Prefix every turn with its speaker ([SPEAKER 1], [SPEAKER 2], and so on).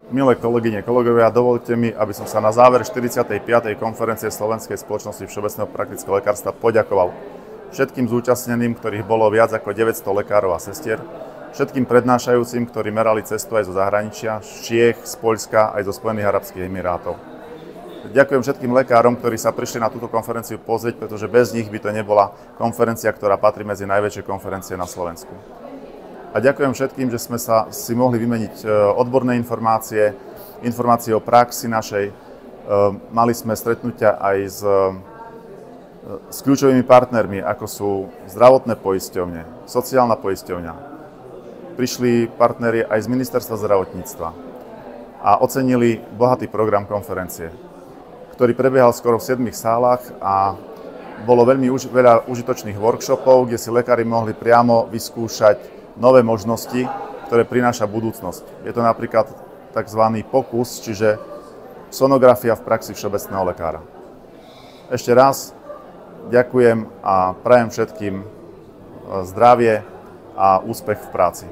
[SPEAKER 1] Milé kolegyne, kolegovia, dovolte mi, aby som sa na záver 45. konferencie Slovenskej spoločnosti všeobecného praktického lekárstva poďakoval všetkým zúčastneným, ktorých bolo viac ako 900 lekárov a sestier, všetkým prednášajúcim, ktorí merali cestu aj zo zahraničia, z Čiech, z Poľska, aj zo Spojených arabských emirátov. Ďakujem všetkým lekárom, ktorí sa prišli na túto konferenciu pozrieť, pretože bez nich by to nebola konferencia, ktorá patrí medzi najväčšie konferencie na Slovensku. A ďakujem všetkým, že sme si mohli vymeniť odborné informácie o praxi našej. Mali sme stretnutia aj s kľúčovými partnermi, ako sú zdravotné poisťovne, sociálna poisťovňa. Prišli partneri aj z Ministerstva zdravotníctva a ocenili bohatý program konferencie, ktorý prebiehal skoro v 7 sálach a bolo veľmi veľa užitočných workshopov, kde si lekári mohli priamo vyskúšať nové možnosti, ktoré prináša budúcnosť. Je to napríklad tzv. Pokus, čiže sonografia v praxi všeobecného lekára. Ešte raz ďakujem a prajem všetkým zdravie a úspech v práci.